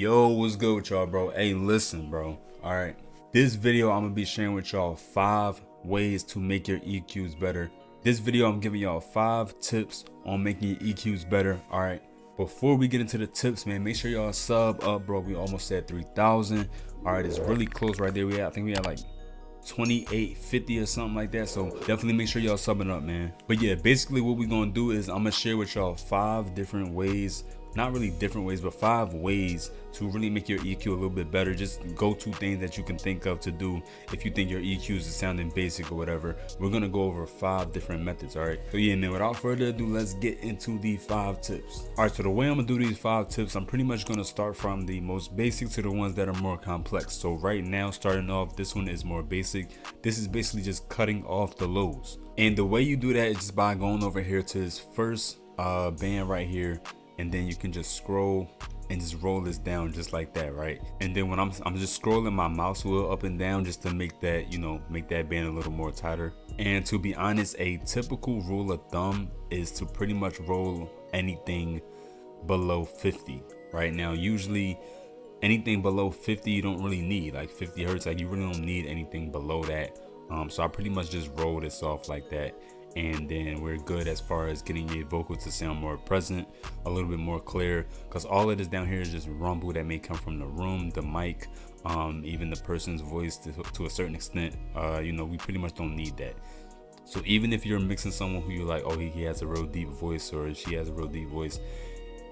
Yo, what's good with y'all, bro? Hey, listen, bro. All right, this video I'm gonna be sharing with y'all 5 ways to make your EQs better. This video I'm giving y'all 5 tips on making your EQs better. All right, before we get into the tips, man, make sure y'all sub up, bro. We almost at 3,000. All right, it's really close right there. I think we had like 2850 or something like that, so definitely make sure y'all subbing up, man. But yeah, basically what we're gonna do is I'm gonna share with y'all 5 different ways, not really different ways, but 5 ways to really make your EQ a little bit better. Just go-to things that you can think of to do if you think your EQs is sounding basic or whatever. We're gonna go over 5 different methods. All right, so yeah, man, without further ado, let's get into the 5 tips. All right, so the way I'm gonna do these 5 tips, I'm pretty much gonna start from the most basic to the ones that are more complex. So right now, starting off, this one is more basic. This is basically just cutting off the lows, and the way you do that is just by going over here to this first band right here, and then you can just scroll and just roll this down just like that, right? And then when I'm just scrolling my mouse wheel up and down just to make that, make that band a little more tighter. And to be honest, a typical rule of thumb is to pretty much roll anything below 50. Right now, usually anything below 50 you don't really need, like 50 hertz, like you really don't need anything below that. So I pretty much just roll this off like that, and then we're good as far as getting your vocal to sound more present, a little bit more clear, because all of this down here is just rumble that may come from the room, the mic, even the person's voice to a certain extent. We pretty much don't need that. So even if you're mixing someone who you're like, oh, he has a real deep voice, or she has a real deep voice,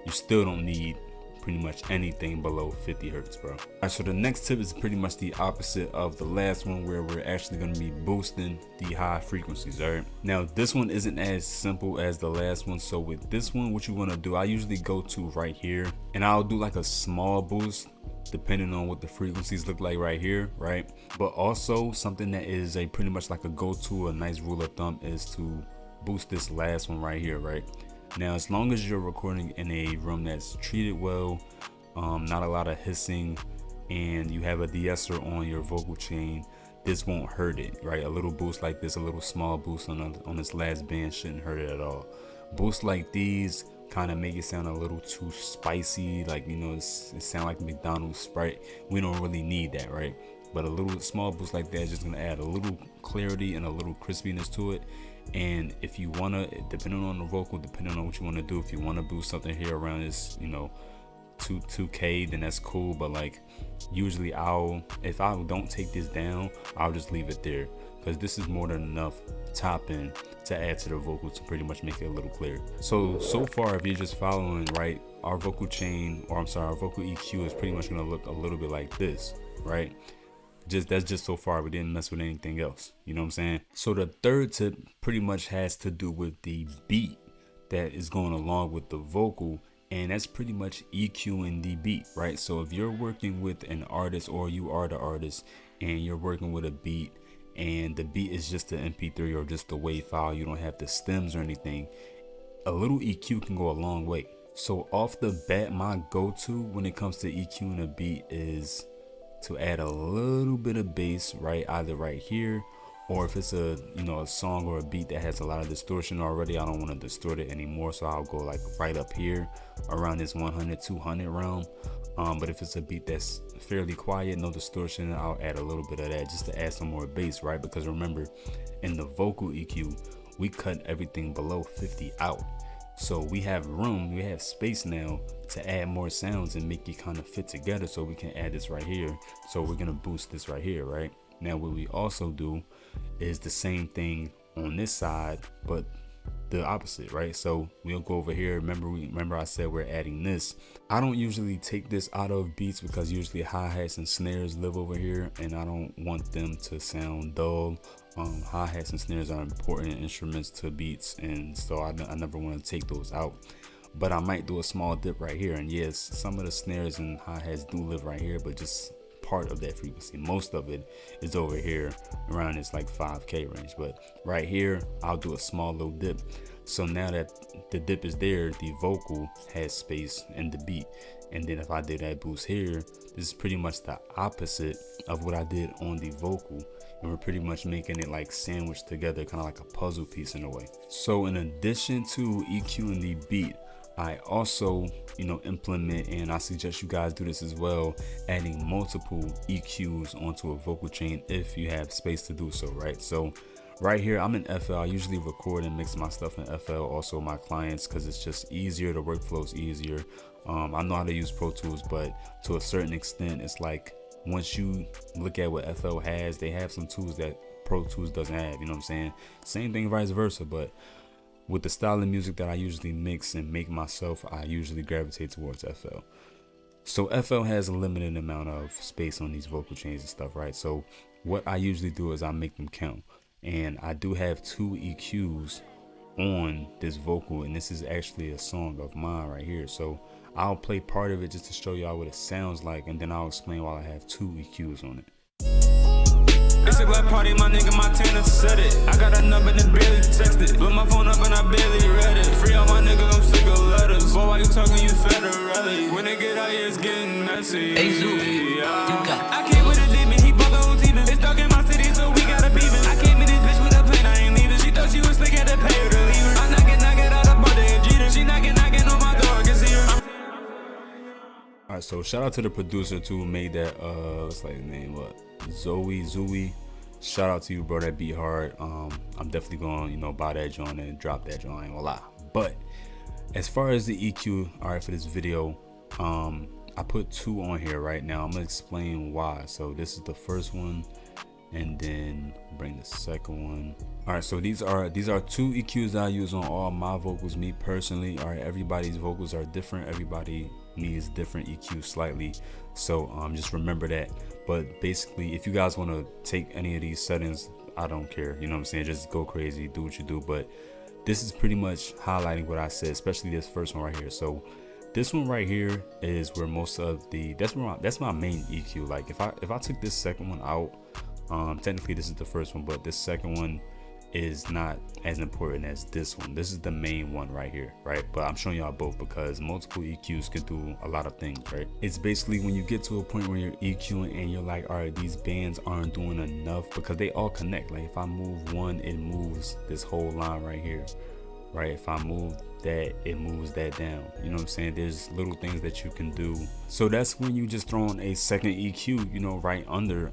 you still don't need pretty much anything below 50 hertz, bro. All right, so the next tip is pretty much the opposite of the last one, where we're actually going to be boosting the high frequencies. All right, now this one isn't as simple as the last one. So with this one, what you want to do, I usually go to right here and I'll do like a small boost depending on what the frequencies look like right here, right? But also something that is a pretty much like a go-to, a nice rule of thumb, is to boost this last one right here, right? Now, as long as you're recording in a room that's treated well, not a lot of hissing, and you have a de-esser on your vocal chain, this won't hurt it, right? A little boost like this, a little small boost on this last band shouldn't hurt it at all. Boosts like these kind of make it sound a little too spicy, like, it sound like McDonald's Sprite. We don't really need that, right? But a little small boost like that is just gonna add a little clarity and a little crispiness to it. And if you wanna, depending on the vocal, depending on what you want to do, if you want to boost something here around this, 2K, then that's cool. But like, usually if I don't take this down, I'll just leave it there, because this is more than enough top end to add to the vocal to pretty much make it a little clearer. So far, if you're just following right, our vocal chain, or I'm sorry, our vocal EQ is pretty much gonna look a little bit like this, right? That's just so far. We didn't mess with anything else, you know what I'm saying? So the third tip pretty much has to do with the beat that is going along with the vocal, and that's pretty much EQing the beat, right? So if you're working with an artist, or you are the artist and you're working with a beat, and the beat is just an MP3 or just a WAV file, you don't have the stems or anything, a little EQ can go a long way. So off the bat, my go-to when it comes to EQing a beat is to add a little bit of bass, right? Either right here, or if it's a song or a beat that has a lot of distortion already, I don't want to distort it anymore, so I'll go like right up here around this 100 200 realm. But if it's a beat that's fairly quiet, no distortion, I'll add a little bit of that just to add some more bass, right? Because remember, in the vocal EQ, we cut everything below 50 out. So we have room, we have space now to add more sounds and make it kind of fit together, so we can add this right here. So we're gonna boost this right here, right? Now what we also do is the same thing on this side, but the opposite, right? So we'll go over here. Remember I said we're adding this. I don't usually take this out of beats because usually hi-hats and snares live over here, and I don't want them to sound dull. Hi-hats and snares are important instruments to beats, and so I never want to take those out. But I might do a small dip right here, and yes, some of the snares and hi-hats do live right here, but just part of that frequency. Most of it is over here around this like 5K range, but right here I'll do a small little dip. So now that the dip is there, the vocal has space in the beat. And then if I did that boost here, this is pretty much the opposite of what I did on the vocal, and we're pretty much making it like sandwiched together, kind of like a puzzle piece in a way. So in addition to EQing the beat, I also, implement, and I suggest you guys do this as well, adding multiple EQs onto a vocal chain if you have space to do so, right? So right here, I'm in FL. I usually record and mix my stuff in FL, also my clients, because it's just easier. The workflow is easier. I know how to use Pro Tools, but to a certain extent, it's like once you look at what FL has, they have some tools that Pro Tools doesn't have, you know what I'm saying? Same thing, vice versa, but with the style of music that I usually mix and make myself, I usually gravitate towards FL. So FL has a limited amount of space on these vocal chains and stuff, right? So what I usually do is I make them count. And I do have 2 EQs on this vocal, and this is actually a song of mine right here. So I'll play part of it just to show y'all what it sounds like, and then I'll explain why I have 2 EQs on it. It's a black party, my nigga Montana said it. I got a number and barely texted. Blew my phone up and I barely read it. Free all my niggas, I'm sick of letters. Boy, why you talking, you federally? When they get out here, it's getting messy. Hey, Zoo, you got. I came with a demon, he bought the whole team. It's dark in my city, so we gotta beef it. I came in this bitch with a plane, I ain't leaving. She thought she was slick, had to pay her to leave her. I knock it out of birthday and Jeter. She knocking on my door, I can see her. Alright, so shout out to the producer too, who made that, what's like his name, what? Zoe. Shout out to you, bro. That beat hard. I'm definitely gonna, buy that joint and drop that joint. I ain't gonna lie. But as far as the EQ, all right, for this video, I put 2 on here right now. I'm gonna explain why. So this is the first one, and then bring the second one. All right, so these are 2 EQs that I use on all my vocals. Me personally, all right, everybody's vocals are different. Everybody needs different EQs slightly. So just remember that. But basically, if you guys want to take any of these settings, I don't care. You know what I'm saying? Just go crazy, do what you do. But this is pretty much highlighting what I said, especially this first one right here. So this one right here is where most of the that's my main EQ. Like if I took this second one out, technically this is the first one, but this second one is not as important as this one. This is the main one right here, right? But I'm showing y'all both because multiple EQs can do a lot of things, right? It's basically when you get to a point where you're EQing and you're like, all right, these bands aren't doing enough, because they all connect. Like if I move one, it moves this whole line right here, right? If I move that, it moves that down. You know what I'm saying? There's little things that you can do. So that's when you just throw in a second EQ, right under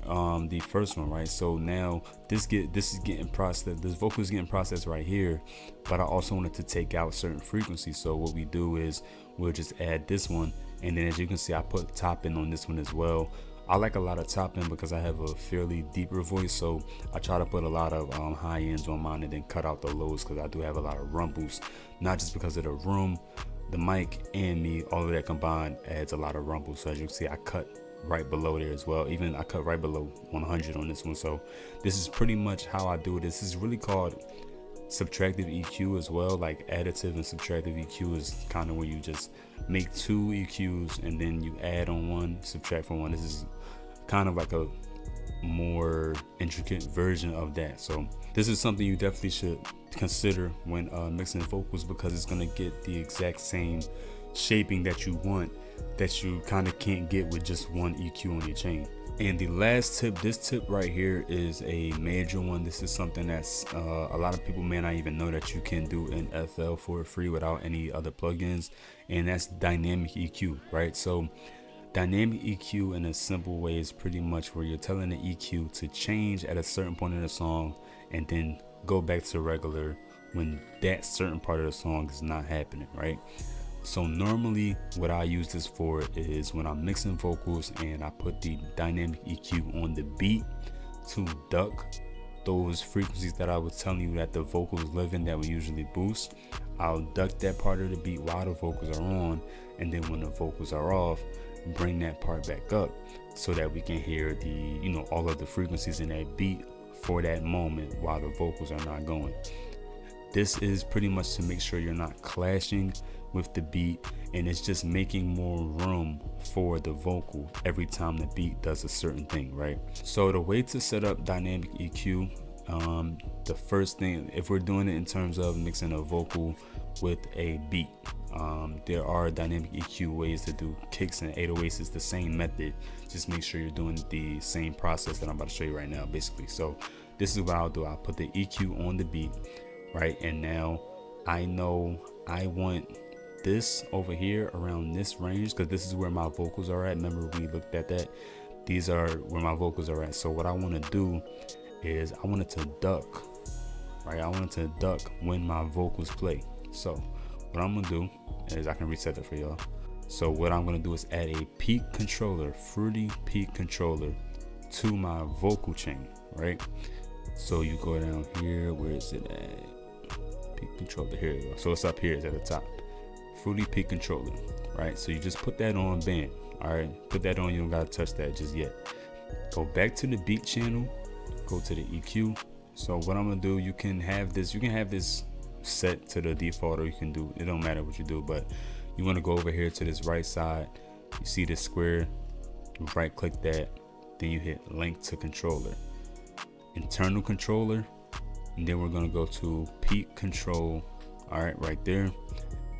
the first one, right? So now this is getting processed. This vocal is getting processed right here, but I also wanted to take out certain frequencies. So what we do is we'll just add this one, and then as you can see, I put top end on this one as well. I like a lot of top end because I have a fairly deeper voice, so I try to put a lot of high ends on mine and then cut out the lows, because I do have a lot of rumbles, not just because of the room, the mic, and me. All of that combined adds a lot of rumbles. So as you can see, I cut right below there as well. Even I cut right below 100 on this one. So this is pretty much how I do it. This is really called subtractive EQ as well. Like additive and subtractive EQ is kind of where you just make 2 EQs and then you add on one, subtract from one. This is kind of like a more intricate version of that. So this is something you definitely should consider when mixing vocals, because it's going to get the exact same shaping that you want, that you kind of can't get with just one EQ on your chain. And the last tip, this tip right here is a major one. This is something that's a lot of people may not even know that you can do in FL for free without any other plugins, and that's dynamic EQ, right? So dynamic EQ in a simple way is pretty much where you're telling the EQ to change at a certain point in the song and then go back to regular when that certain part of the song is not happening, right? So normally what I use this for is when I'm mixing vocals and I put the dynamic EQ on the beat to duck those frequencies that I was telling you that the vocals live in that we usually boost. I'll duck that part of the beat while the vocals are on, and then when the vocals are off, bring that part back up so that we can hear the all of the frequencies in that beat for that moment while the vocals are not going. This is pretty much to make sure you're not clashing with the beat, and it's just making more room for the vocal every time the beat does a certain thing, right? So the way to set up dynamic EQ, the first thing, if we're doing it in terms of mixing a vocal with a beat, there are dynamic EQ ways to do kicks and 808s. Is the same method. Just make sure you're doing the same process that I'm about to show you right now, basically. So this is what I'll do. I'll put the EQ on the beat, right? And now I know I want this over here around this range, because this is where my vocals are at. Remember we looked at that? These are where my vocals are at. So what I want to do is I want it to duck, right? I want it to duck when my vocals play. So what I'm gonna do is I can reset it for y'all. So what I'm gonna do is add a peak controller, fruity peak controller, to my vocal chain, right? So you go down here, where is it at? Peak controller, here you go. So it's up here, it's at the top. Fruity peak controller, right? So you just put that on, bam. All right, put that on, you don't gotta touch that just yet. Go back to the beat channel, go to the EQ. So what I'm gonna do, you can have this set to the default, or you can do, it don't matter what you do, but you want to go over here to this right side. You see this square, you right click that, then you hit link to controller, internal controller, and then we're going to go to peak control. All right, right there.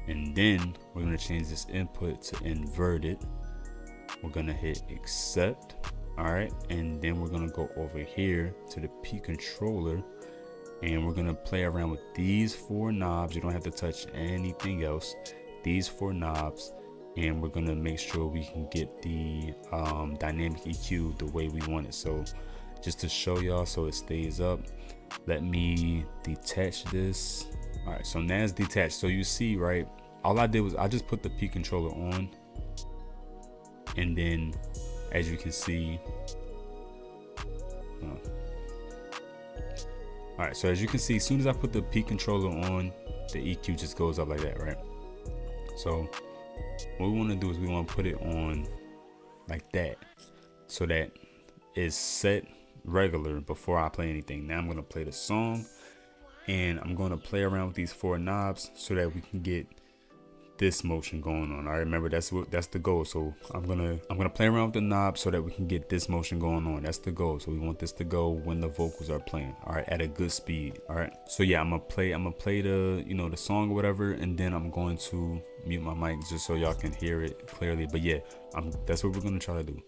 And then we're going to change this input to inverted. We're going to hit accept. All right, and then we're going to go over here to the peak controller, and we're going to play around with these 4 knobs. You don't have to touch anything else. These 4 knobs, and we're going to make sure we can get the dynamic EQ the way we want it. So just to show y'all so it stays up, let me detach this. All right, so now it's detached. So you see, right, all I did was I just put the peak controller on, and then as you can see, all right, so as you can see, as soon as I put the peak controller on, the EQ just goes up like that, right? So what we want to do is we want to put it on like that, so that it's set regular before I play anything. Now I'm going to play the song, and I'm going to play around with these 4 knobs so that we can get this motion going on. All right, remember that's the goal. So I'm gonna play around with the knob so that we can get this motion going on. That's the goal. So we want this to go when the vocals are playing, all right, at a good speed. All right, so yeah, I'm gonna play the, you know, the song or whatever, and then I'm going to mute my mic just so y'all can hear it clearly. But yeah, that's what we're gonna try to do.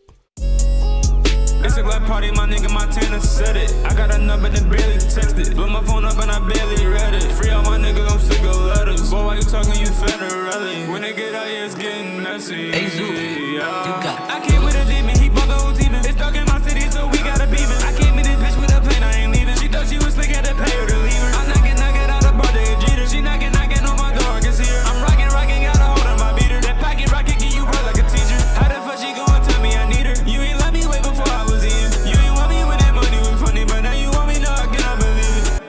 It's a glad party, my nigga Montana said it. I got a number that barely texted. Blew my phone up and I barely read it. Free all my niggas, I'm sick of letters. Boy, why you talking, you federally? When they get out here, it's getting messy. Hey, Zoo, you got. I came with a demon, he bought the whole team. It's stuck in my city, so we gotta beat it. I came in this bitch with a plane, I ain't leaving. She thought she was slick, had to pay her to leave her. I'm knocking out the bar, they a jeter. She knocking on my door, I can see her. I'm rocking, got a hold on my beater. That pocket rocket get you bro like a teacher. How the fuck she gon' tell me I need her? You ain't let me wait before I was in. You ain't want me when that money was funny, but now you want me, no, I cannot believe it.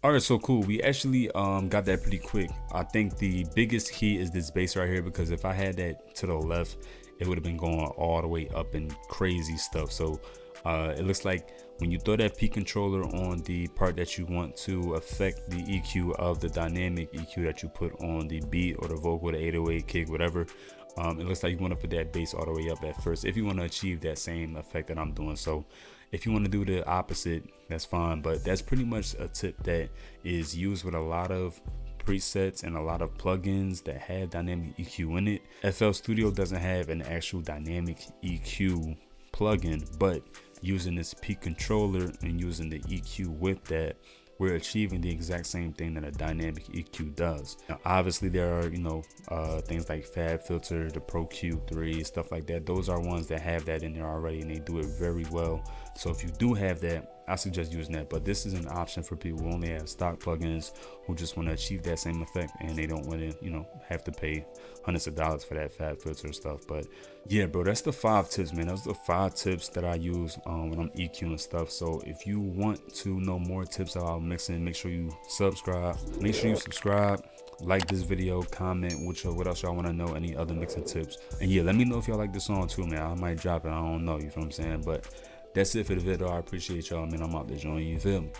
All right, so cool. We actually got that pretty quick. I think the biggest key is this bass right here, because if I had that to the left, it would have been going all the way up and crazy stuff. So it looks like when you throw that peak controller on the part that you want to affect the EQ of the dynamic EQ that you put on the beat or the vocal, the 808 kick, whatever, it looks like you want to put that bass all the way up at first if you want to achieve that same effect that I'm doing. So if you want to do the opposite, that's fine, but that's pretty much a tip that is used with a lot of presets and a lot of plugins that have dynamic EQ in it. FL Studio doesn't have an actual dynamic EQ plugin, but using this peak controller and using the EQ with that, we're achieving the exact same thing that a dynamic EQ does. Now, obviously there are, you know, things like Fab Filter, the Pro Q3, stuff like that. Those are ones that have that in there already, and they do it very well. So if you do have that, I suggest using that. But this is an option for people who only have stock plugins, who just want to achieve that same effect and they don't want to, you know, have to pay hundreds of dollars for that Fab Filter stuff. But yeah, bro, that's the 5 tips, man. Those are the 5 tips that I use when I'm EQing stuff. So if you want to know more tips about mixing, make sure you subscribe. Make sure you subscribe, like this video, comment what else y'all want to know, any other mixing tips. And yeah, let me know if y'all like this song too, man. I might drop it, I don't know, you feel what I'm saying? But that's it for the video. I appreciate y'all, man. I'm out there joining you, feel me?